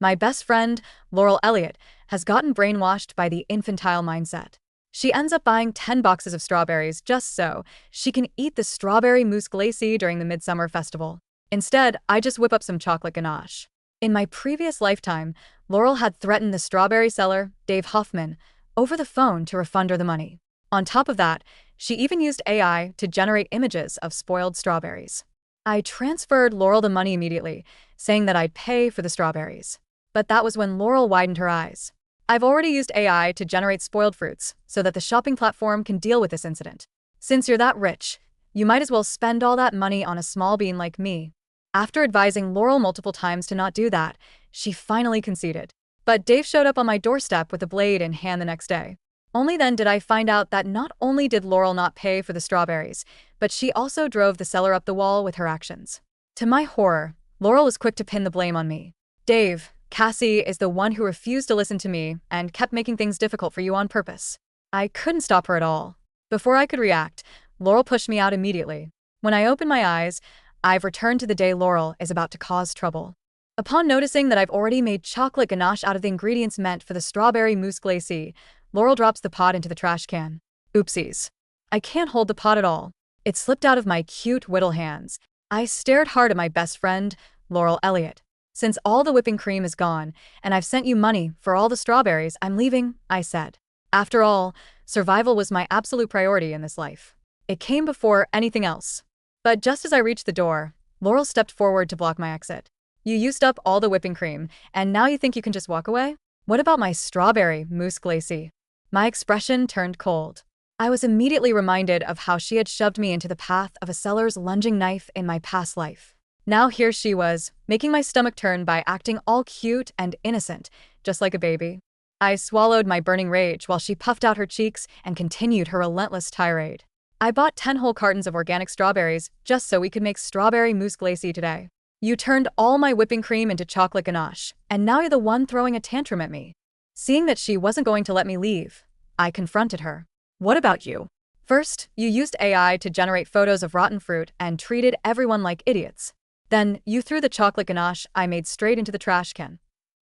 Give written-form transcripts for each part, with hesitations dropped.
My best friend, Laurel Elliot, has gotten brainwashed by the infantile mindset. She ends up buying 10 boxes of strawberries just so she can eat the strawberry mousse glacee during the Midsummer Festival. Instead, I just whip up some chocolate ganache. In my previous lifetime, Laurel had threatened the strawberry seller, Dave Hoffman, over the phone to refund her the money. On top of that, she even used AI to generate images of spoiled strawberries. I transferred Laurel the money immediately, saying that I'd pay for the strawberries. But that was when Laurel widened her eyes. I've already used AI to generate spoiled fruits so that the shopping platform can deal with this incident. Since you're that rich, you might as well spend all that money on a small bean like me. After advising Laurel multiple times to not do that, she finally conceded. But Dave showed up on my doorstep with a blade in hand the next day. Only then did I find out that not only did Laurel not pay for the strawberries, but she also drove the seller up the wall with her actions. To my horror, Laurel was quick to pin the blame on me. Dave, Cassie is the one who refused to listen to me and kept making things difficult for you on purpose. I couldn't stop her at all. Before I could react, Laurel pushed me out immediately. When I opened my eyes, I've returned to the day Laurel is about to cause trouble. Upon noticing that I've already made chocolate ganache out of the ingredients meant for the strawberry mousse glacee, Laurel drops the pot into the trash can. Oopsies. I can't hold the pot at all. It slipped out of my cute whittle hands. I stared hard at my best friend, Laurel Elliot. Since all the whipping cream is gone, and I've sent you money for all the strawberries, I'm leaving, I said. After all, survival was my absolute priority in this life. It came before anything else. But just as I reached the door, Laurel stepped forward to block my exit. You used up all the whipping cream, and now you think you can just walk away? What about my strawberry mousse glacee? My expression turned cold. I was immediately reminded of how she had shoved me into the path of a seller's lunging knife in my past life. Now here she was, making my stomach turn by acting all cute and innocent, just like a baby. I swallowed my burning rage while she puffed out her cheeks and continued her relentless tirade. I bought 10 whole cartons of organic strawberries just so we could make strawberry mousse glacee today. You turned all my whipping cream into chocolate ganache, and now you're the one throwing a tantrum at me. Seeing that she wasn't going to let me leave, I confronted her. What about you? First, you used AI to generate photos of rotten fruit and treated everyone like idiots. Then, you threw the chocolate ganache I made straight into the trash can.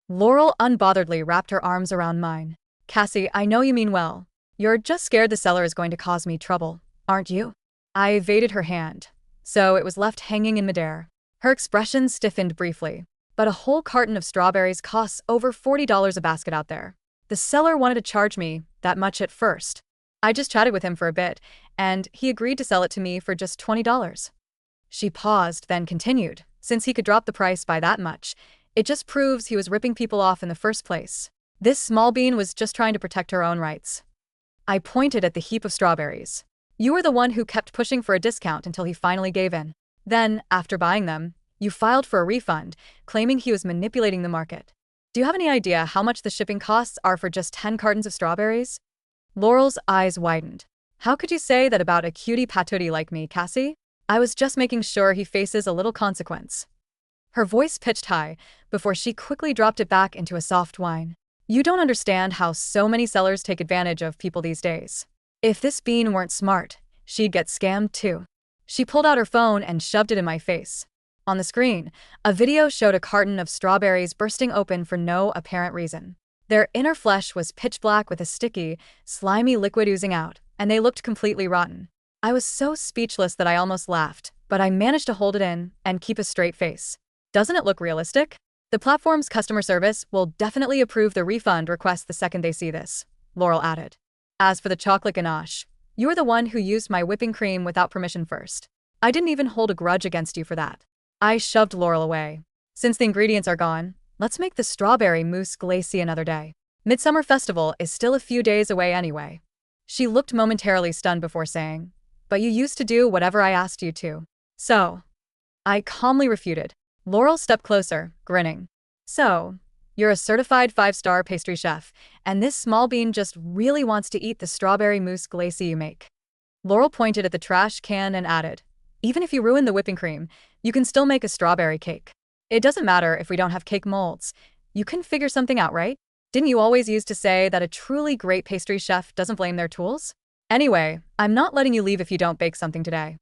Laurel unbotheredly wrapped her arms around mine. Cassie, I know you mean well. You're just scared the seller is going to cause me trouble, aren't you? I evaded her hand, so it was left hanging in midair. Her expression stiffened briefly. But a whole carton of strawberries costs over $40 a basket out there. The seller wanted to charge me that much at first. I just chatted with him for a bit, and he agreed to sell it to me for just $20. She paused, then continued. Since he could drop the price by that much, it just proves he was ripping people off in the first place. This small bean was just trying to protect her own rights. I pointed at the heap of strawberries. You were the one who kept pushing for a discount until he finally gave in. Then, after buying them, you filed for a refund, claiming he was manipulating the market. Do you have any idea how much the shipping costs are for just 10 cartons of strawberries? Laurel's eyes widened. How could you say that about a cutie patootie like me, Cassie? I was just making sure he faces a little consequence. Her voice pitched high before she quickly dropped it back into a soft whine. You don't understand how so many sellers take advantage of people these days. If this bean weren't smart, she'd get scammed too. She pulled out her phone and shoved it in my face. On the screen, a video showed a carton of strawberries bursting open for no apparent reason. Their inner flesh was pitch black with a sticky, slimy liquid oozing out, and they looked completely rotten. I was so speechless that I almost laughed, but I managed to hold it in and keep a straight face. Doesn't it look realistic? The platform's customer service will definitely approve the refund request the second they see this, Laurel added. As for the chocolate ganache, you were the one who used my whipping cream without permission first. I didn't even hold a grudge against you for that. I shoved Laurel away. Since the ingredients are gone, let's make the strawberry mousse glacee another day. Midsummer Festival is still a few days away anyway. She looked momentarily stunned before saying, but you used to do whatever I asked you to. So, I calmly refuted. Laurel stepped closer, grinning. So, you're a certified 5-star pastry chef, and this small bean just really wants to eat the strawberry mousse glacee you make. Laurel pointed at the trash can and added, even if you ruin the whipping cream, you can still make a strawberry cake. It doesn't matter if we don't have cake molds. You can figure something out, right? Didn't you always used to say that a truly great pastry chef doesn't blame their tools? Anyway, I'm not letting you leave if you don't bake something today.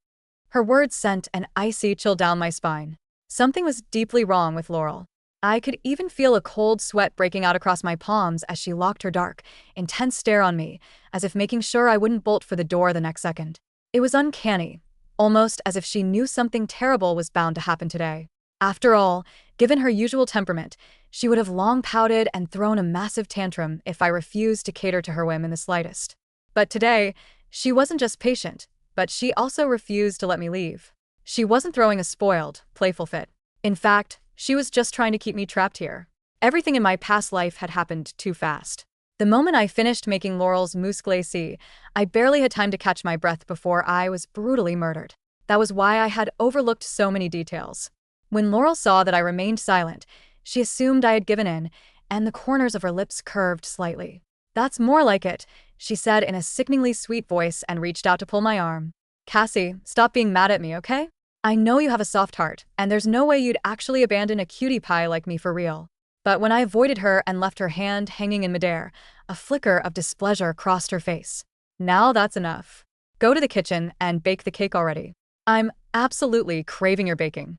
Her words sent an icy chill down my spine. Something was deeply wrong with Laurel. I could even feel a cold sweat breaking out across my palms as she locked her dark, intense stare on me, as if making sure I wouldn't bolt for the door the next second. It was uncanny, almost as if she knew something terrible was bound to happen today. After all, given her usual temperament, she would have long pouted and thrown a massive tantrum if I refused to cater to her whim in the slightest. But today, she wasn't just patient, but she also refused to let me leave. She wasn't throwing a spoiled, playful fit. In fact, she was just trying to keep me trapped here. Everything in my past life had happened too fast. The moment I finished making Laurel's mousse glacee, I barely had time to catch my breath before I was brutally murdered. That was why I had overlooked so many details. When Laurel saw that I remained silent, she assumed I had given in, and the corners of her lips curved slightly. "That's more like it," she said in a sickeningly sweet voice and reached out to pull my arm. "Cassie, stop being mad at me, okay? I know you have a soft heart, and there's no way you'd actually abandon a cutie pie like me for real." But when I avoided her and left her hand hanging in midair, a flicker of displeasure crossed her face. "Now that's enough. Go to the kitchen and bake the cake already. I'm absolutely craving your baking."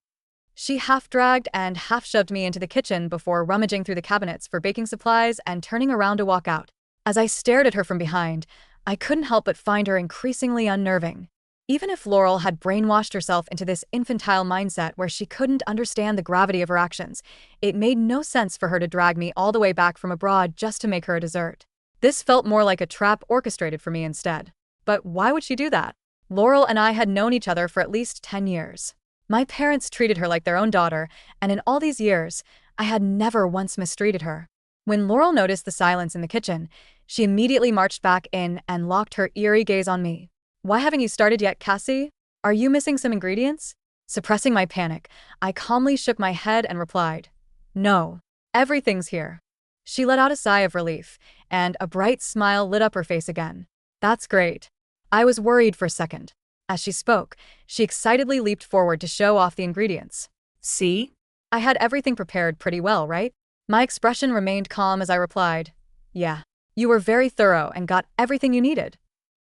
She half-dragged and half-shoved me into the kitchen before rummaging through the cabinets for baking supplies and turning around to walk out. As I stared at her from behind, I couldn't help but find her increasingly unnerving. Even if Laurel had brainwashed herself into this infantile mindset where she couldn't understand the gravity of her actions, it made no sense for her to drag me all the way back from abroad just to make her a dessert. This felt more like a trap orchestrated for me instead. But why would she do that? Laurel and I had known each other for at least 10 years. My parents treated her like their own daughter, and in all these years, I had never once mistreated her. When Laurel noticed the silence in the kitchen, she immediately marched back in and locked her eerie gaze on me. "Why haven't you started yet, Cassie? Are you missing some ingredients?" Suppressing my panic, I calmly shook my head and replied, "No, everything's here." She let out a sigh of relief, and a bright smile lit up her face again. "That's great." I was worried for a second. As she spoke, she excitedly leaped forward to show off the ingredients. "See? I had everything prepared pretty well, right?" My expression remained calm as I replied, "Yeah, you were very thorough and got everything you needed."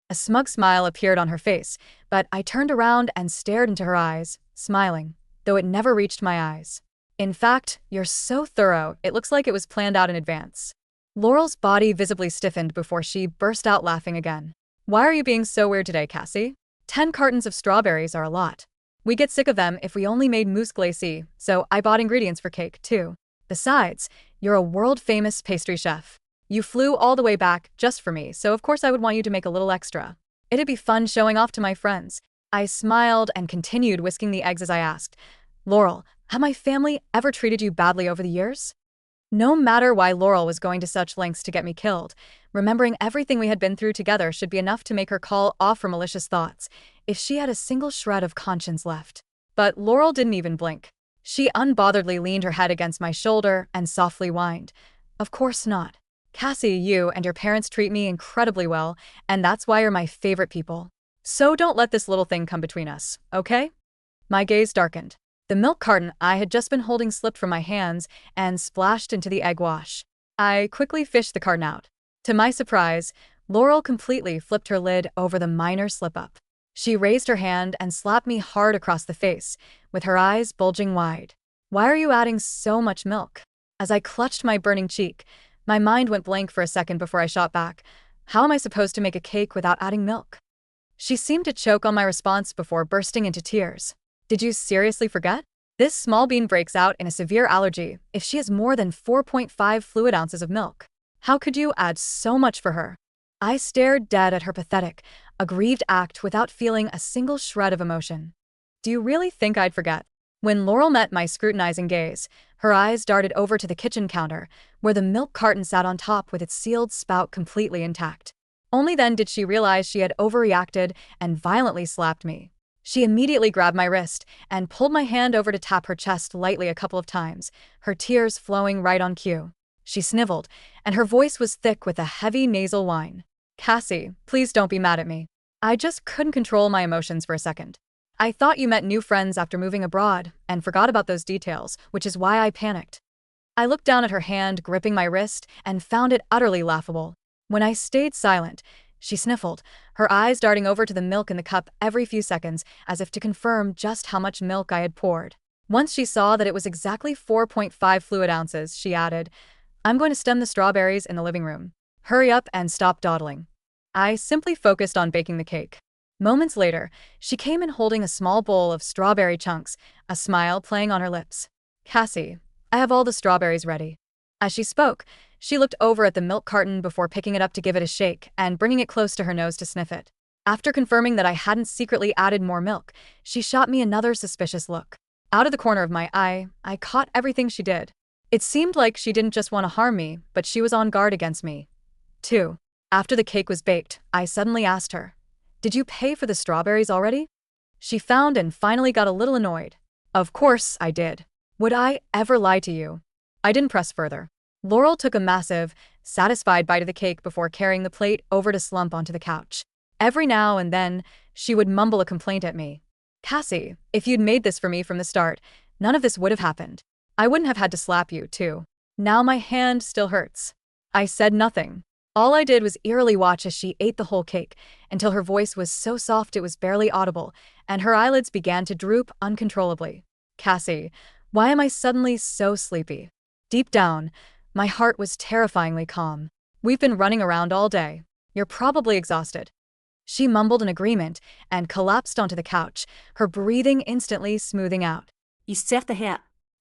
A smug smile appeared on her face, but I turned around and stared into her eyes, smiling, though it never reached my eyes. "In fact, you're so thorough, it looks like it was planned out in advance." Laurel's body visibly stiffened before she burst out laughing again. "Why are you being so weird today, Cassie? 10 cartons of strawberries are a lot. We get sick of them if we only made mousse glacee, so I bought ingredients for cake, too. Besides, you're a world-famous pastry chef. You flew all the way back just for me, so of course I would want you to make a little extra. It'd be fun showing off to my friends." I smiled and continued whisking the eggs as I asked, "Laurel, have my family ever treated you badly over the years?" No matter why Laurel was going to such lengths to get me killed, remembering everything we had been through together should be enough to make her call off her malicious thoughts, if she had a single shred of conscience left. But Laurel didn't even blink. She unbotheredly leaned her head against my shoulder and softly whined, "Of course not. Cassie, you and your parents treat me incredibly well, and that's why you're my favorite people. So don't let this little thing come between us, okay?" My gaze darkened. The milk carton I had just been holding slipped from my hands and splashed into the egg wash. I quickly fished the carton out. To my surprise, Laurel completely flipped her lid over the minor slip-up. She raised her hand and slapped me hard across the face, with her eyes bulging wide. "Why are you adding so much milk?" As I clutched my burning cheek, my mind went blank for a second before I shot back. "How am I supposed to make a cake without adding milk?" She seemed to choke on my response before bursting into tears. "Did you seriously forget? This small bean breaks out in a severe allergy if she has more than 4.5 fluid ounces of milk. How could you add so much for her?" I stared dead at her pathetic, aggrieved act without feeling a single shred of emotion. "Do you really think I'd forget?" When Laurel met my scrutinizing gaze, her eyes darted over to the kitchen counter, where the milk carton sat on top with its sealed spout completely intact. Only then did she realize she had overreacted and violently slapped me. She immediately grabbed my wrist and pulled my hand over to tap her chest lightly a couple of times, her tears flowing right on cue. She sniveled, and her voice was thick with a heavy nasal whine. "Cassie, please don't be mad at me. I just couldn't control my emotions for a second. I thought you met new friends after moving abroad and forgot about those details, which is why I panicked." I looked down at her hand gripping my wrist and found it utterly laughable. When I stayed silent, she sniffled, her eyes darting over to the milk in the cup every few seconds as if to confirm just how much milk I had poured. Once she saw that it was exactly 4.5 fluid ounces, she added, "I'm going to stem the strawberries in the living room. Hurry up and stop dawdling." I simply focused on baking the cake. Moments later, she came in holding a small bowl of strawberry chunks, a smile playing on her lips. "Cassie, I have all the strawberries ready." As she spoke, she looked over at the milk carton before picking it up to give it a shake and bringing it close to her nose to sniff it. After confirming that I hadn't secretly added more milk, she shot me another suspicious look. Out of the corner of my eye, I caught everything she did. It seemed like she didn't just want to harm me, but she was on guard against me, too. After the cake was baked, I suddenly asked her, "Did you pay for the strawberries already?" She frowned and finally got a little annoyed. "Of course I did. Would I ever lie to you?" I didn't press further. Laurel took a massive, satisfied bite of the cake before carrying the plate over to slump onto the couch. Every now and then, she would mumble a complaint at me. "Cassie, if you'd made this for me from the start, none of this would have happened. I wouldn't have had to slap you, too. Now my hand still hurts." I said nothing. All I did was eerily watch as she ate the whole cake, until her voice was so soft it was barely audible, and her eyelids began to droop uncontrollably. "Cassie, why am I suddenly so sleepy?" Deep down, my heart was terrifyingly calm. "We've been running around all day. You're probably exhausted." She mumbled an agreement and collapsed onto the couch, her breathing instantly smoothing out.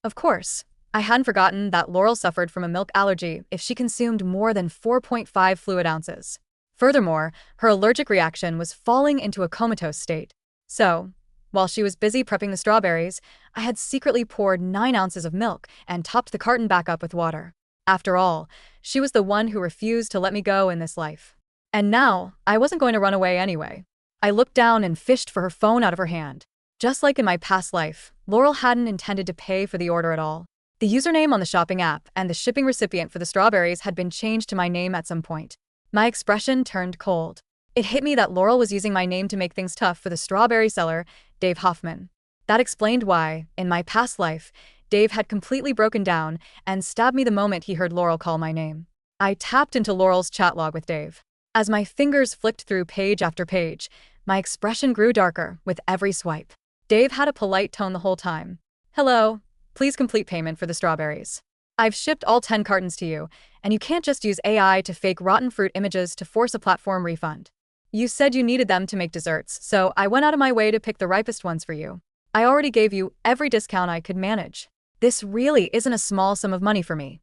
Of course, I hadn't forgotten that Laurel suffered from a milk allergy if she consumed more than 4.5 fluid ounces. Furthermore, her allergic reaction was falling into a comatose state. So, while she was busy prepping the strawberries, I had secretly poured 9 ounces of milk and topped the carton back up with water. After all, she was the one who refused to let me go in this life. And now, I wasn't going to run away anyway. I looked down and fished for her phone out of her hand. Just like in my past life, Laurel hadn't intended to pay for the order at all. The username on the shopping app and the shipping recipient for the strawberries had been changed to my name at some point. My expression turned cold. It hit me that Laurel was using my name to make things tough for the strawberry seller, Dave Hoffman. That explained why, in my past life, Dave had completely broken down and stabbed me the moment he heard Laurel call my name. I tapped into Laurel's chat log with Dave. As my fingers flicked through page after page, my expression grew darker with every swipe. Dave had a polite tone the whole time. "Hello, please complete payment for the strawberries. I've shipped all 10 cartons to you, and you can't just use AI to fake rotten fruit images to force a platform refund. You said you needed them to make desserts, so I went out of my way to pick the ripest ones for you. I already gave you every discount I could manage. This really isn't a small sum of money for me."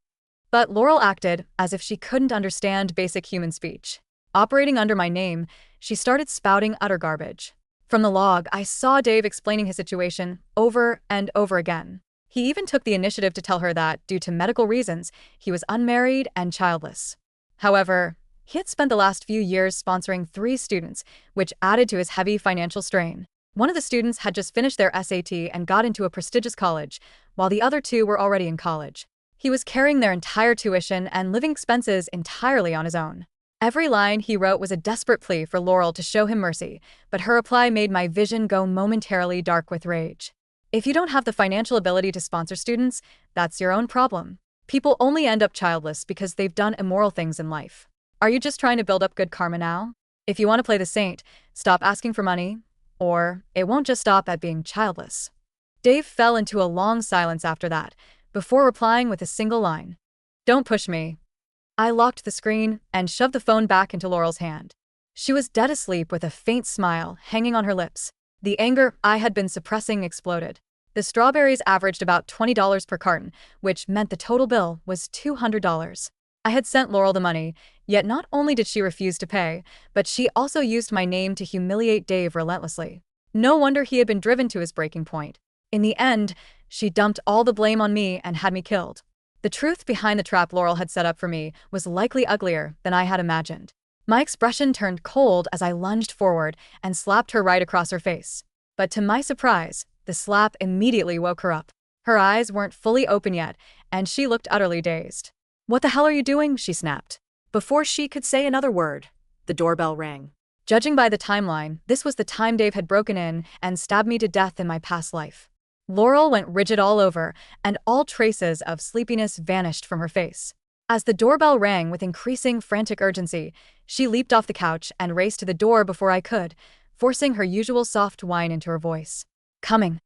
But Laurel acted as if she couldn't understand basic human speech. Operating under my name, she started spouting utter garbage. From the log, I saw Dave explaining his situation over and over again. He even took the initiative to tell her that, due to medical reasons, he was unmarried and childless. However, he had spent the last few years sponsoring 3 students, which added to his heavy financial strain. One of the students had just finished their SAT and got into a prestigious college, while the other 2 were already in college. He was carrying their entire tuition and living expenses entirely on his own. Every line he wrote was a desperate plea for Laurel to show him mercy, but her reply made my vision go momentarily dark with rage. "If you don't have the financial ability to sponsor students, that's your own problem. People only end up childless because they've done immoral things in life. Are you just trying to build up good karma now? If you want to play the saint, stop asking for money, or it won't just stop at being childless." Dave fell into a long silence after that, before replying with a single line. "Don't push me." I locked the screen and shoved the phone back into Laurel's hand. She was dead asleep with a faint smile hanging on her lips. The anger I had been suppressing exploded. The strawberries averaged about $20 per carton, which meant the total bill was $200. I had sent Laurel the money, yet not only did she refuse to pay, but she also used my name to humiliate Dave relentlessly. No wonder he had been driven to his breaking point. In the end, she dumped all the blame on me and had me killed. The truth behind the trap Laurel had set up for me was likely uglier than I had imagined. My expression turned cold as I lunged forward and slapped her right across her face. But to my surprise, the slap immediately woke her up. Her eyes weren't fully open yet, and she looked utterly dazed. "What the hell are you doing?" she snapped. Before she could say another word, the doorbell rang. Judging by the timeline, this was the time Dave had broken in and stabbed me to death in my past life. Laurel went rigid all over, and all traces of sleepiness vanished from her face. As the doorbell rang with increasing frantic urgency, she leaped off the couch and raced to the door before I could, forcing her usual soft whine into her voice. Coming.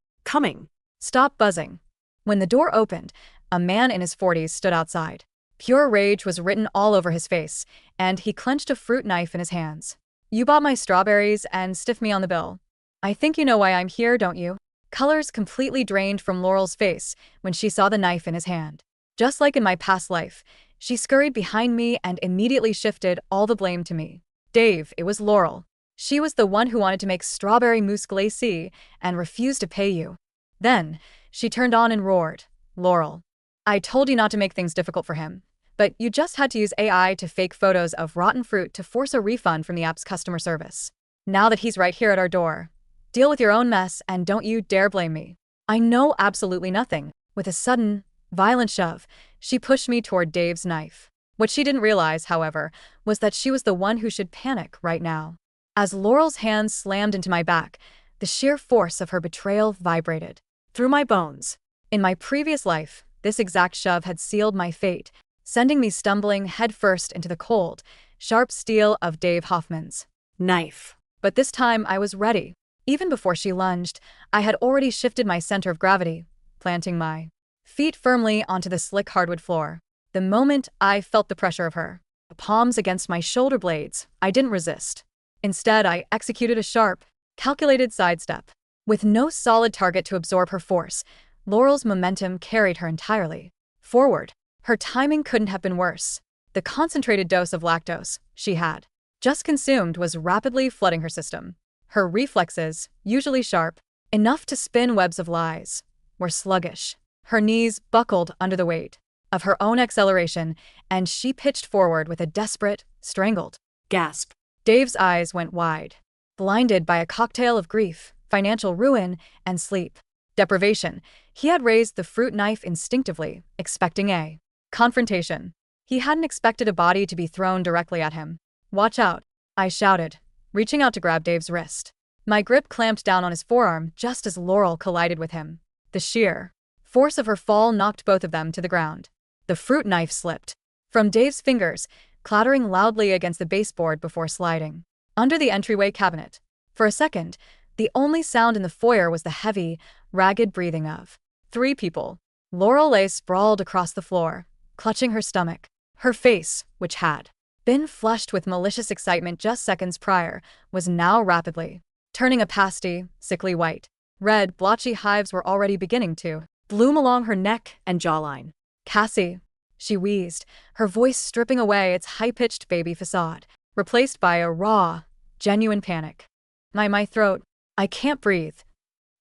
Stop buzzing. When the door opened, a man in his 40s stood outside. Pure rage was written all over his face, and he clenched a fruit knife in his hands. You bought my strawberries and stiffed me on the bill. I think you know why I'm here, don't you? Colors completely drained from Laurel's face when she saw the knife in his hand. Just like in my past life, she scurried behind me and immediately shifted all the blame to me. Dave, it was Laurel. She was the one who wanted to make strawberry mousse glacee and refused to pay you. Then, she turned on and roared, Laurel, I told you not to make things difficult for him, but you just had to use AI to fake photos of rotten fruit to force a refund from the app's customer service. Now that he's right here at our door, deal with your own mess and don't you dare blame me. I know absolutely nothing. With a sudden, violent shove, she pushed me toward Dave's knife. What she didn't realize, however, was that she was the one who should panic right now. As Laurel's hands slammed into my back, the sheer force of her betrayal vibrated through my bones. In my previous life, this exact shove had sealed my fate, sending me stumbling headfirst into the cold, sharp steel of Dave Hoffman's knife. But this time I was ready. Even before she lunged, I had already shifted my center of gravity, planting my feet firmly onto the slick hardwood floor. The moment I felt the pressure of her palms against my shoulder blades, I didn't resist. Instead, I executed a sharp, calculated sidestep. With no solid target to absorb her force, Laurel's momentum carried her entirely forward. Her timing couldn't have been worse. The concentrated dose of lactose she had just consumed was rapidly flooding her system. Her reflexes, usually sharp, enough to spin webs of lies, were sluggish. Her knees buckled under the weight of her own acceleration, and she pitched forward with a desperate, strangled gasp. Dave's eyes went wide, blinded by a cocktail of grief, financial ruin, and sleep deprivation. He had raised the fruit knife instinctively, expecting a confrontation. He hadn't expected a body to be thrown directly at him. Watch out, I shouted, reaching out to grab Dave's wrist. My grip clamped down on his forearm just as Laurel collided with him. The sheer force of her fall knocked both of them to the ground. The fruit knife slipped from Dave's fingers, clattering loudly against the baseboard before sliding under the entryway cabinet. For a second, the only sound in the foyer was the heavy, ragged breathing of 3 people. Laurel lay sprawled across the floor, clutching her stomach. Her face, which had been flushed with malicious excitement just seconds prior, was now rapidly turning a pasty, sickly white. Red, blotchy hives were already beginning to bloom along her neck and jawline. Cassie, she wheezed, her voice stripping away its high-pitched baby facade, replaced by a raw, genuine panic. My throat. I can't breathe.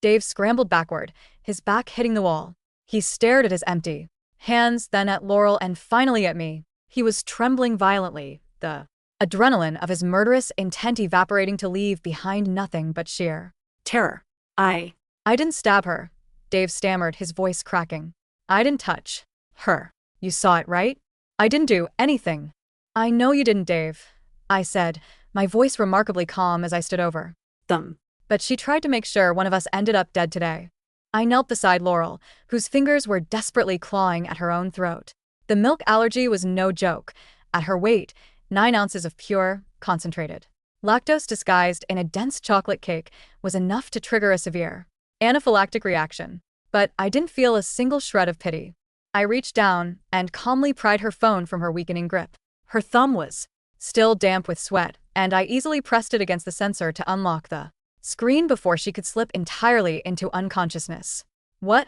Dave scrambled backward, his back hitting the wall. He stared at his empty hands, then at Laurel, and finally at me. He was trembling violently, the adrenaline of his murderous intent evaporating to leave behind nothing but sheer terror. I didn't stab her, Dave stammered, his voice cracking. I didn't touch her. You saw it, right? I didn't do anything. I know you didn't, Dave, I said, my voice remarkably calm as I stood over them. But she tried to make sure one of us ended up dead today. I knelt beside Laurel, whose fingers were desperately clawing at her own throat. The milk allergy was no joke. At her weight, 9 ounces of pure, concentrated lactose disguised in a dense chocolate cake was enough to trigger a severe anaphylactic reaction. But I didn't feel a single shred of pity. I reached down and calmly pried her phone from her weakening grip. Her thumb was still damp with sweat, and I easily pressed it against the sensor to unlock the screen before she could slip entirely into unconsciousness. What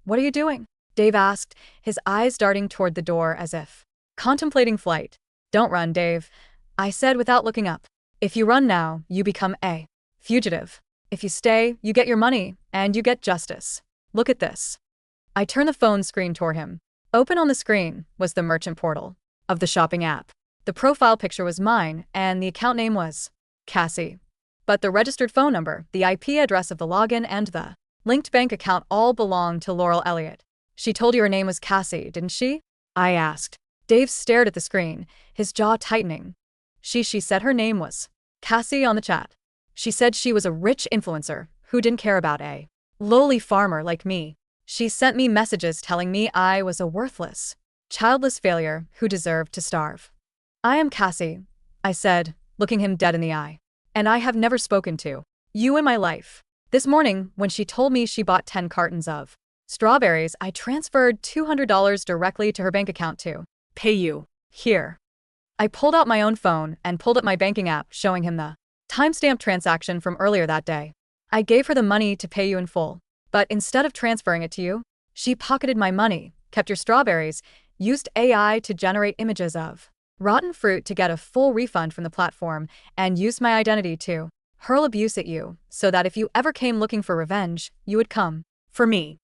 are you doing? Dave asked, his eyes darting toward the door as if contemplating flight. Don't run, Dave, I said without looking up. If you run now, you become a fugitive. If you stay, you get your money, and you get justice. Look at this. I turned the phone screen toward him. Open on the screen was the merchant portal of the shopping app. The profile picture was mine, and the account name was Cassie. But the registered phone number, the IP address of the login, and the linked bank account all belonged to Laurel Elliot. She told you her name was Cassie, didn't she? I asked. Dave stared at the screen, his jaw tightening. She said her name was Cassie on the chat. She said she was a rich influencer who didn't care about a lowly farmer like me. She sent me messages telling me I was a worthless, childless failure who deserved to starve. I am Cassie, I said, looking him dead in the eye. And I have never spoken to you in my life. This morning, when she told me she bought 10 cartons of strawberries, I transferred $200 directly to her bank account to Pay you. here. I pulled out my own phone and pulled up my banking app, showing him the timestamp transaction from earlier that day. I gave her the money to pay you in full, but instead of transferring it to you, she pocketed my money, kept your strawberries, used AI to generate images of rotten fruit to get a full refund from the platform, and used my identity to hurl abuse at you so that if you ever came looking for revenge, you would come For me.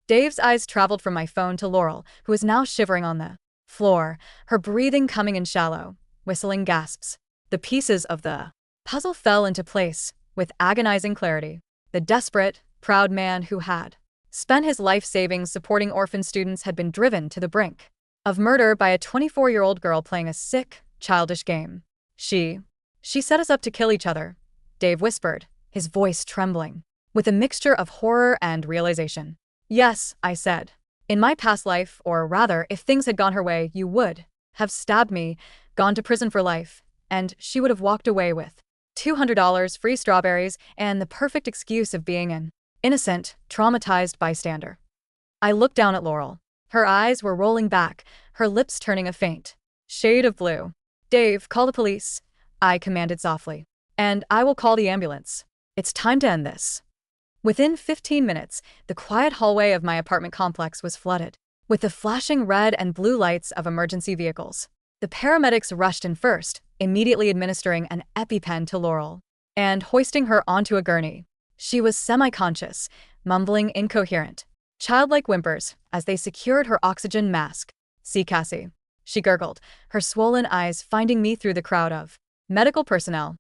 Dave's eyes traveled from my phone to Laurel, who was now shivering on the floor, her breathing coming in shallow, whistling gasps. The pieces of the puzzle fell into place with agonizing clarity. The desperate, proud man who had spent his life savings supporting orphan students had been driven to the brink of murder by a 24-year-old girl playing a sick, childish game. She set us up to kill each other, Dave whispered, his voice trembling with a mixture of horror and realization. Yes, I said. In my past life, or rather, if things had gone her way, you would have stabbed me, gone to prison for life, and she would have walked away with $200, free strawberries, and the perfect excuse of being an innocent, traumatized bystander. I looked down at Laurel. Her eyes were rolling back, her lips turning a faint shade of blue. Dave, call the police, I commanded softly. And I will call the ambulance. It's time to end this. Within 15 minutes, the quiet hallway of my apartment complex was flooded with the flashing red and blue lights of emergency vehicles. The paramedics rushed in first, immediately administering an EpiPen to Laurel and hoisting her onto a gurney. She was semi-conscious, mumbling incoherent, childlike whimpers as they secured her oxygen mask. "See Cassie," she gurgled, her swollen eyes finding me through the crowd of medical personnel.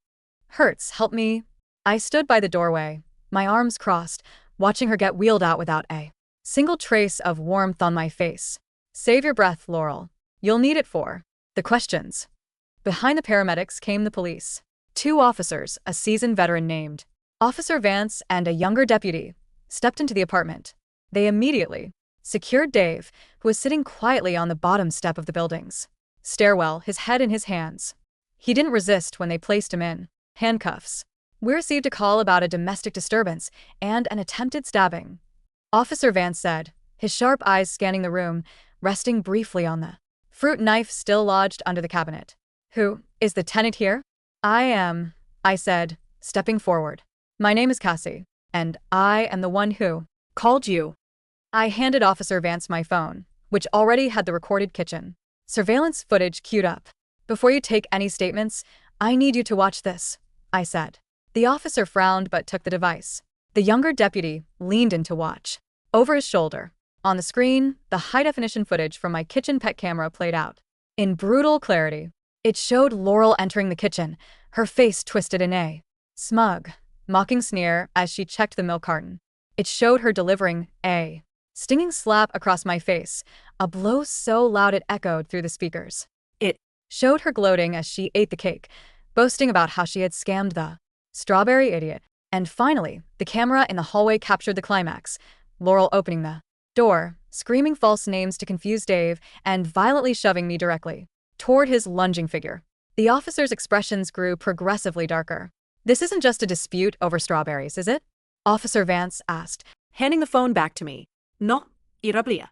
"Hurts, help me." I stood by the doorway, my arms crossed, watching her get wheeled out without a single trace of warmth on my face. "Save your breath, Laurel. You'll need it for the questions." Behind the paramedics came the police. 2 officers, a seasoned veteran named Officer Vance and a younger deputy, stepped into the apartment. They immediately secured Dave, who was sitting quietly on the bottom step of the building's stairwell, his head in his hands. He didn't resist when they placed him in handcuffs. "We received a call about a domestic disturbance and an attempted stabbing," Officer Vance said, his sharp eyes scanning the room, resting briefly on the fruit knife still lodged under the cabinet. "Who is the tenant here?" "I am," I said, stepping forward. "My name is Cassie, and I am the one who Called you. I handed Officer Vance my phone, which already had the recorded kitchen surveillance footage queued up. "Before you take any statements, I need you to watch this," I said. The officer frowned but took the device. The younger deputy leaned in to watch. Over his shoulder, on the screen, the high-definition footage from my kitchen pet camera played out in brutal clarity. It showed Laurel entering the kitchen, her face twisted in a smug, mocking sneer as she checked the milk carton. It showed her delivering a stinging slap across my face, a blow so loud it echoed through the speakers. It showed her gloating as she ate the cake, boasting about how she had scammed the strawberry idiot. And finally, the camera in the hallway captured the climax, Laurel opening the door, screaming false names to confuse Dave, and violently shoving me directly toward his lunging figure. The officer's expressions grew progressively darker. "This isn't just a dispute over strawberries, is it?" Officer Vance asked, handing the phone back to me. "No, irablia."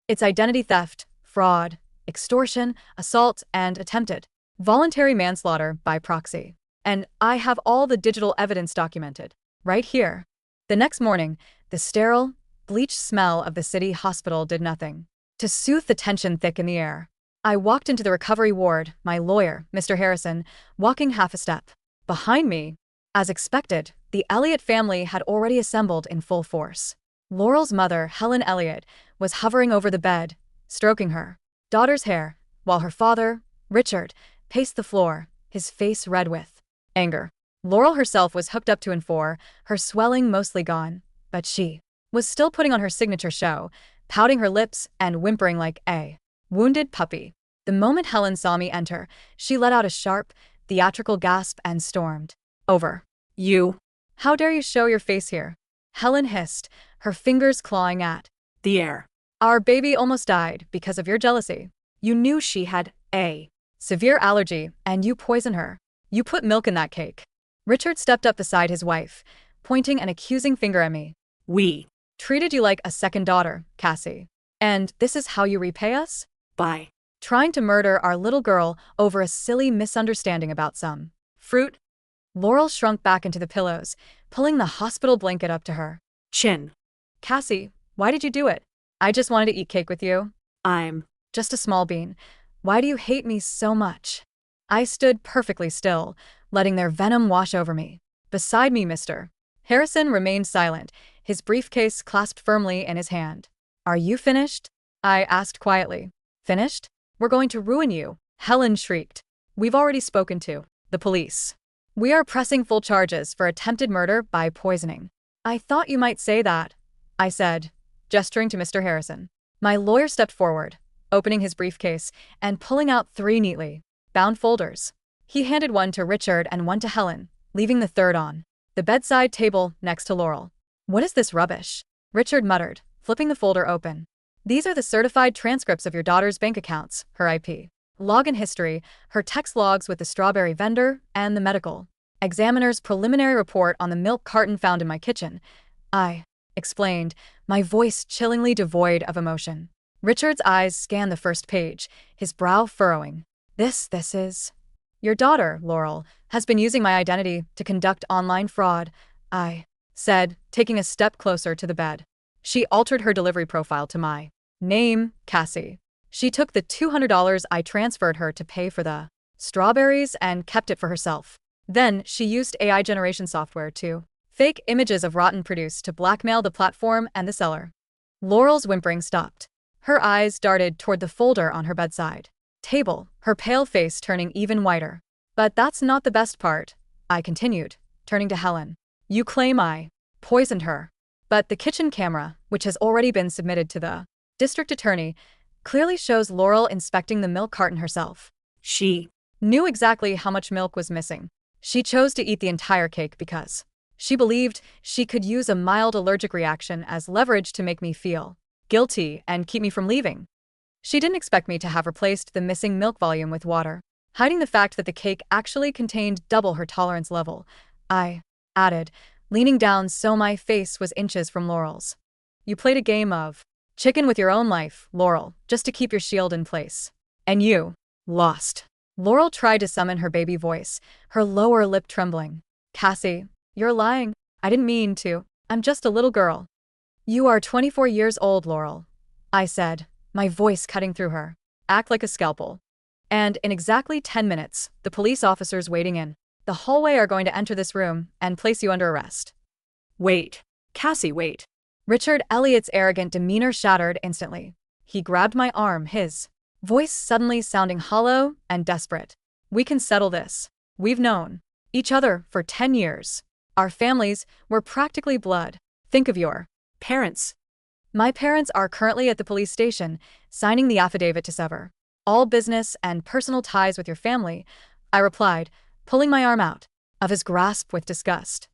"It's identity theft, fraud, extortion, assault, and attempted voluntary manslaughter by proxy. And I have all the digital evidence documented, right here." The next morning, the sterile, bleached smell of the city hospital did nothing to soothe the tension thick in the air. I walked into the recovery ward, my lawyer, Mr. Harrison, walking half a step behind me. As expected, the Elliot family had already assembled in full force. Laurel's mother, Helen Elliot, was hovering over the bed, stroking her daughter's hair, while her father, Richard, paced the floor, his face red with anger. Laurel herself was hooked up to N4, her swelling mostly gone, but she was still putting on her signature show, pouting her lips and whimpering like a wounded puppy. The moment Helen saw me enter, she let out a sharp, theatrical gasp and stormed over. "You." "How dare you show your face here?" Helen hissed, her fingers clawing at the air. "Our baby almost died because of your jealousy. You knew she had a severe allergy, and you poison her. You put milk in that cake." Richard stepped up beside his wife, pointing an accusing finger at me. We. Treated you like a second daughter, Cassie. And this is how you repay us? By. Trying to murder our little girl over a silly misunderstanding about some fruit? Laurel shrunk back into the pillows, pulling the hospital blanket up to her Chin. Cassie, why did you do it? I just wanted to eat cake with you. I'm. Just a small bean. Why do you hate me so much? I stood perfectly still, letting their venom wash over me. Beside me, Mr. Harrison remained silent, his briefcase clasped firmly in his hand. Are you finished? I asked quietly. Finished? We're going to ruin you, Helen shrieked. We've already spoken to the police. We are pressing full charges for attempted murder by poisoning. I thought you might say that, I said, gesturing to Mr. Harrison. My lawyer stepped forward, opening his briefcase and pulling out 3 neatly bound folders. He handed one to Richard and one to Helen, leaving the third on the bedside table next to Laurel. What is this rubbish? Richard muttered, flipping the folder open. These are the certified transcripts of your daughter's bank accounts, her IP login history, her text logs with the strawberry vendor, and the medical examiner's preliminary report on the milk carton found in my kitchen. I explained, my voice chillingly devoid of emotion. Richard's eyes scanned the first page, his brow furrowing. This is... Your daughter, Laurel, has been using my identity to conduct online fraud, I said, taking a step closer to the bed. She altered her delivery profile to my name, Cassie. She took the $200 I transferred her to pay for the strawberries and kept it for herself. Then she used AI generation software to fake images of rotten produce to blackmail the platform and the seller. Laurel's whimpering stopped. Her eyes darted toward the folder on her bedside table, her pale face turning even whiter. But that's not the best part, I continued, turning to Helen. You claim I poisoned her. But the kitchen camera, which has already been submitted to the district attorney, clearly shows Laurel inspecting the milk carton herself. She knew exactly how much milk was missing. She chose to eat the entire cake because she believed she could use a mild allergic reaction as leverage to make me feel guilty and keep me from leaving. She didn't expect me to have replaced the missing milk volume with water, hiding the fact that the cake actually contained double her tolerance level, I added, leaning down so my face was inches from Laurel's. You played a game of chicken with your own life, Laurel, just to keep your shield in place. And you lost. Laurel tried to summon her baby voice, her lower lip trembling. Cassie, you're lying. I didn't mean to. I'm just a little girl. You are 24 years old, Laurel, I said, my voice cutting through her. Act like a scalpel. And in exactly 10 minutes, the police officers waiting in the hallway are going to enter this room and place you under arrest. Wait. Cassie, wait. Richard Elliot's arrogant demeanor shattered instantly. He grabbed my arm, his voice suddenly sounding hollow and desperate. We can settle this. We've known each other for 10 years. Our families were practically blood. Think of your parents. My parents are currently at the police station, signing the affidavit to sever all business and personal ties with your family, I replied, pulling my arm out of his grasp with disgust.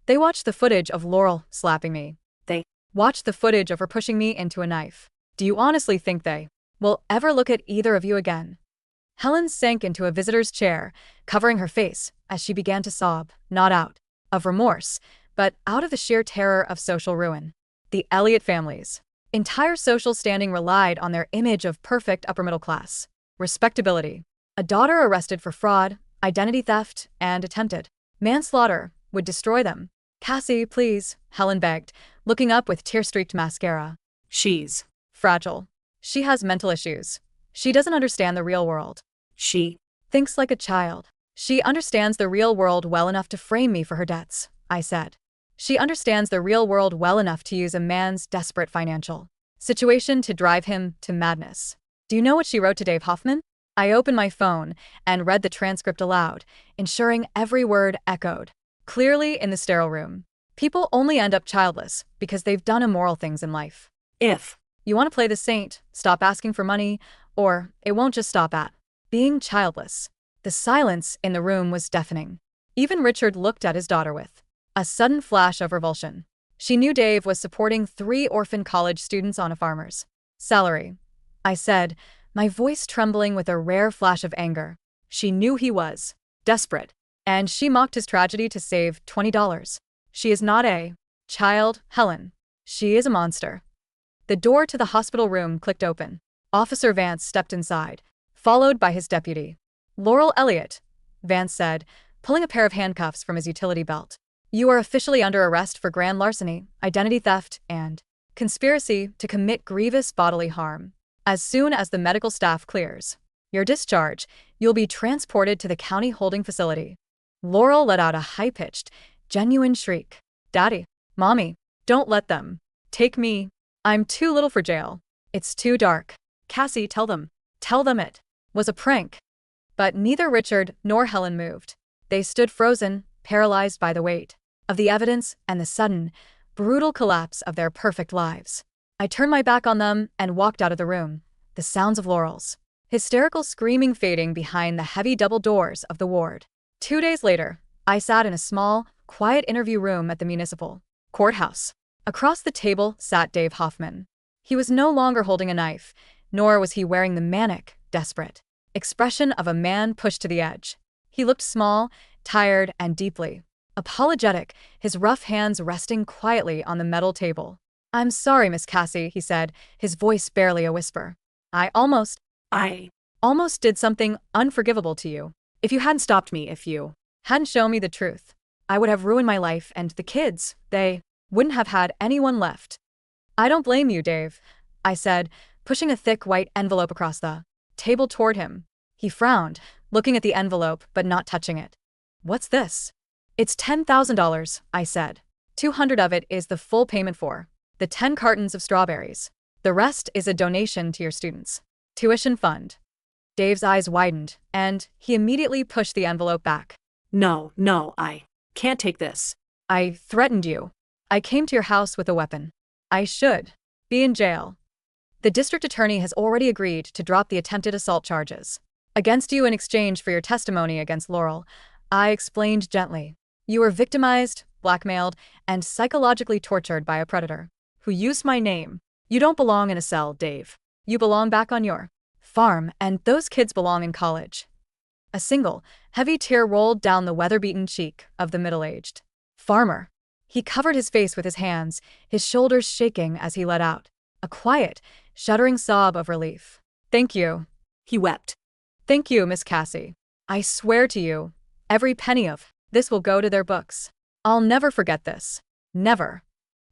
They watched the footage of Laurel slapping me. They watched the footage of her pushing me into a knife. Do you honestly think they will ever look at either of you again? Helen sank into a visitor's chair, covering her face as she began to sob, not out of remorse, but out of the sheer terror of social ruin. The Elliot family's entire social standing relied on their image of perfect upper middle class respectability. A daughter arrested for fraud, identity theft, and attempted manslaughter would destroy them. Cassie, please, Helen begged, looking up with tear-streaked mascara. She's fragile. She has mental issues. She doesn't understand the real world. She thinks like a child. She understands the real world well enough to frame me for her debts, I said. She understands the real world well enough to use a man's desperate financial situation to drive him to madness. Do you know what she wrote to Dave Hoffman? I opened my phone and read the transcript aloud, ensuring every word echoed clearly in the sterile room. People only end up childless because they've done immoral things in life. If you want to play the saint, stop asking for money, or it won't just stop at being childless. The silence in the room was deafening. Even Richard looked at his daughter with a sudden flash of revulsion. She knew Dave was supporting 3 orphan college students on a farmer's salary. I said, my voice trembling with a rare flash of anger. She knew he was desperate, and she mocked his tragedy to save $20. She is not a child, Helen. She is a monster. The door to the hospital room clicked open. Officer Vance stepped inside, followed by his deputy. Laurel Elliot, Vance said, pulling a pair of handcuffs from his utility belt. You are officially under arrest for grand larceny, identity theft, and conspiracy to commit grievous bodily harm. As soon as the medical staff clears your discharge, you'll be transported to the county holding facility. Laurel let out a high-pitched, genuine shriek. Daddy, Mommy, don't let them take me. I'm too little for jail. It's too dark. Cassie, tell them. Tell them it was a prank. But neither Richard nor Helen moved. They stood frozen, paralyzed by the weight of the evidence and the sudden, brutal collapse of their perfect lives. I turned my back on them and walked out of the room, the sounds of Laurel's hysterical screaming fading behind the heavy double doors of the ward. 2 days later, I sat in a small, quiet interview room at the municipal courthouse. Across the table sat Dave Hoffman. He was no longer holding a knife, nor was he wearing the manic, desperate expression of a man pushed to the edge. He looked small, tired, and deeply apologetic, his rough hands resting quietly on the metal table. I'm sorry, Miss Cassie, he said, his voice barely a whisper. I almost did something unforgivable to you. If you hadn't stopped me, if you hadn't shown me the truth, I would have ruined my life, and the kids, they wouldn't have had anyone left. I don't blame you, Dave, I said, pushing a thick white envelope across the table toward him. He frowned, looking at the envelope but not touching it. What's this? It's $10,000, I said. 200 of it is the full payment for the 10 cartons of strawberries. The rest is a donation to your students' tuition fund. Dave's eyes widened, and he immediately pushed the envelope back. No, I can't take this. I threatened you. I came to your house with a weapon. I should be in jail. The district attorney has already agreed to drop the attempted assault charges against you in exchange for your testimony against Laurel, I explained gently. You were victimized, blackmailed, and psychologically tortured by a predator who used my name. You don't belong in a cell, Dave. You belong back on your farm, and those kids belong in college. A single, heavy tear rolled down the weather-beaten cheek of the middle-aged farmer. He covered his face with his hands, his shoulders shaking as he let out a quiet, shuddering sob of relief. Thank you. He wept. Thank you, Miss Cassie. I swear to you, every penny of this will go to their books. I'll never forget this. Never.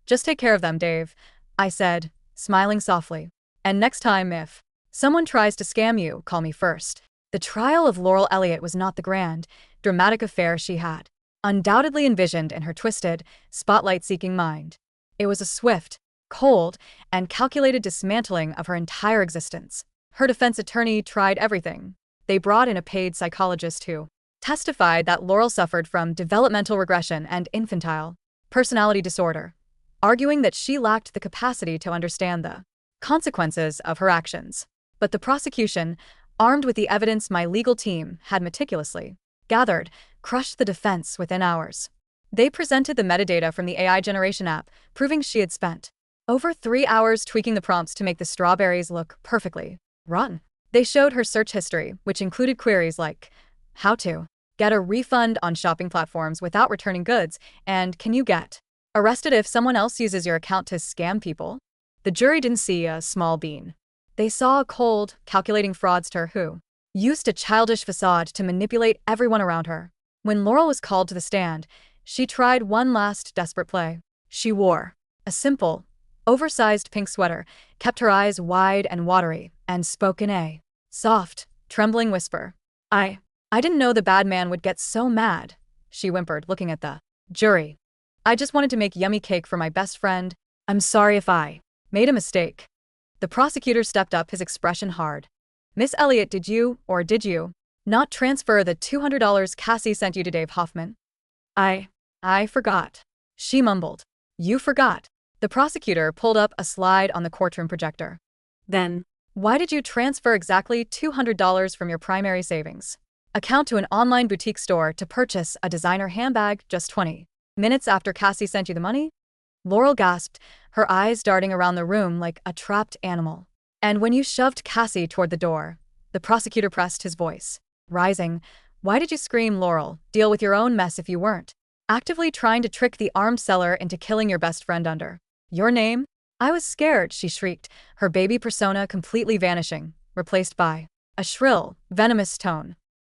Just take care of them, Dave, I said, smiling softly. And next time if someone tries to scam you, call me first. The trial of Laurel Elliot was not the grand, dramatic affair she had undoubtedly envisioned in her twisted, spotlight-seeking mind. It was a swift, cold, and calculated dismantling of her entire existence. Her defense attorney tried everything. They brought in a paid psychologist who testified that Laurel suffered from developmental regression and infantile personality disorder, arguing that she lacked the capacity to understand the consequences of her actions. But the prosecution, armed with the evidence my legal team had meticulously gathered, crushed the defense within hours. They presented the metadata from the AI generation app, proving she had spent over 3 hours tweaking the prompts to make the strawberries look perfectly rotten. They showed her search history, which included queries like, how to get a refund on shopping platforms without returning goods, and can you get arrested if someone else uses your account to scam people? The jury didn't see a small bean. They saw a cold, calculating fraudster who used a childish facade to manipulate everyone around her. When Laurel was called to the stand, she tried one last desperate play. She wore a simple, oversized pink sweater, kept her eyes wide and watery, and spoke in a soft, trembling whisper. I didn't know the bad man would get so mad, she whimpered, looking at the jury. I just wanted to make yummy cake for my best friend. I'm sorry if I made a mistake. The prosecutor stepped up, his expression hard. Miss Elliot, did you not transfer the $200 Cassie sent you to Dave Hoffman? I forgot. She mumbled. You forgot. The prosecutor pulled up a slide on the courtroom projector. Then, why did you transfer exactly $200 from your primary savings account to an online boutique store to purchase a designer handbag just 20 minutes after Cassie sent you the money? Laurel gasped, her eyes darting around the room like a trapped animal. And when you shoved Cassie toward the door, the prosecutor pressed his voice, rising. Why did you scream, Laurel? Deal with your own mess if you weren't actively trying to trick the armed seller into killing your best friend under your name? I was scared, she shrieked, her baby persona completely vanishing, replaced by a shrill, venomous tone.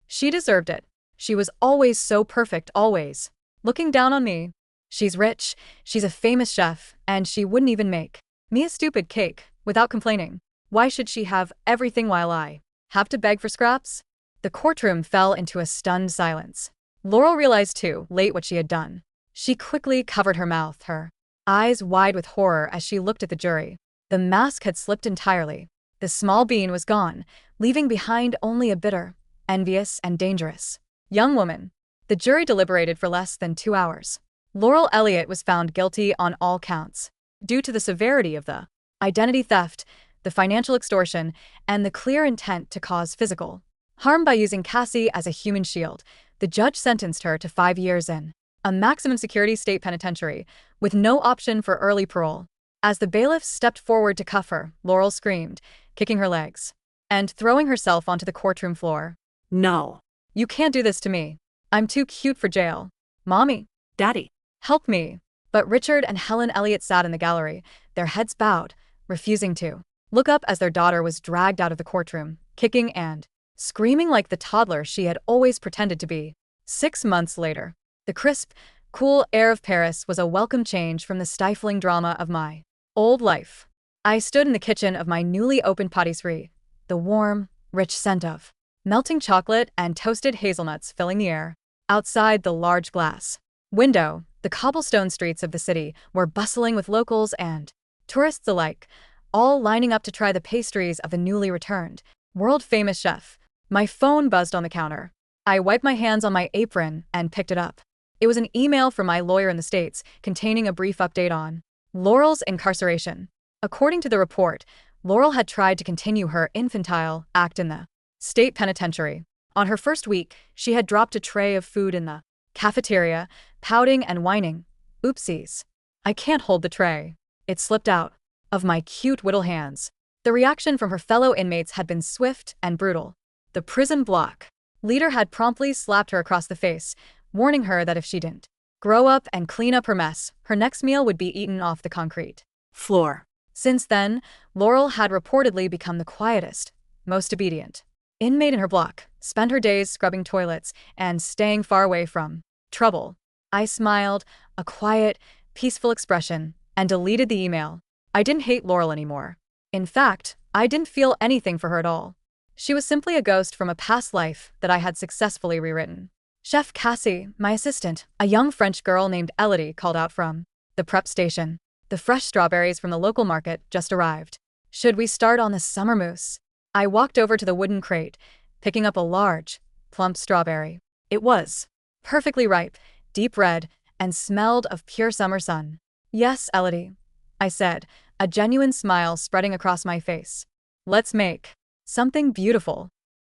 She deserved it. She was always so perfect, always looking down on me. She's rich, she's a famous chef, and she wouldn't even make me a stupid cake without complaining. Why should she have everything while I have to beg for scraps? The courtroom fell into a stunned silence. Laurel realized too late what she had done. She quickly covered her mouth, her eyes wide with horror as she looked at the jury. The mask had slipped entirely. The small bean was gone, leaving behind only a bitter, envious, and dangerous young woman. The jury deliberated for less than 2 hours. Laurel Elliot was found guilty on all counts. Due to the severity of the identity theft, the financial extortion, and the clear intent to cause physical harm by using Cassie as a human shield, the judge sentenced her to 5 years in a maximum security state penitentiary, with no option for early parole. As the bailiffs stepped forward to cuff her, Laurel screamed, kicking her legs and throwing herself onto the courtroom floor. No. You can't do this to me. I'm too cute for jail. Mommy. Daddy. Help me. But Richard and Helen Elliot sat in the gallery, their heads bowed, refusing to look up as their daughter was dragged out of the courtroom, kicking and screaming like the toddler she had always pretended to be. 6 months later, the crisp, cool air of Paris was a welcome change from the stifling drama of my old life. I stood in the kitchen of my newly opened pâtisserie, the warm, rich scent of melting chocolate and toasted hazelnuts filling the air. Outside the large glass window, the cobblestone streets of the city were bustling with locals and tourists alike, all lining up to try the pastries of the newly returned, world-famous chef. My phone buzzed on the counter. I wiped my hands on my apron and picked it up. It was an email from my lawyer in the States containing a brief update on Laurel's incarceration. According to the report, Laurel had tried to continue her infantile act in the state penitentiary. On her first week, she had dropped a tray of food in the cafeteria, pouting and whining. Oopsies. I can't hold the tray. It slipped out of my cute little hands. The reaction from her fellow inmates had been swift and brutal. The prison block leader had promptly slapped her across the face, warning her that if she didn't grow up and clean up her mess, her next meal would be eaten off the concrete Floor. Since then, Laurel had reportedly become the quietest, most obedient inmate in her block, spent her days scrubbing toilets and staying far away from trouble. I smiled, a quiet, peaceful expression, and deleted the email. I didn't hate Laurel anymore. In fact, I didn't feel anything for her at all. She was simply a ghost from a past life that I had successfully rewritten. Chef Cassie, my assistant, a young French girl named Elodie, called out from the prep station. The fresh strawberries from the local market just arrived. Should we start on the summer mousse? I walked over to the wooden crate, picking up a large, plump strawberry. It was perfectly ripe, deep red, and smelled of pure summer sun. Yes, Elodie, I said, a genuine smile spreading across my face. Let's make something beautiful.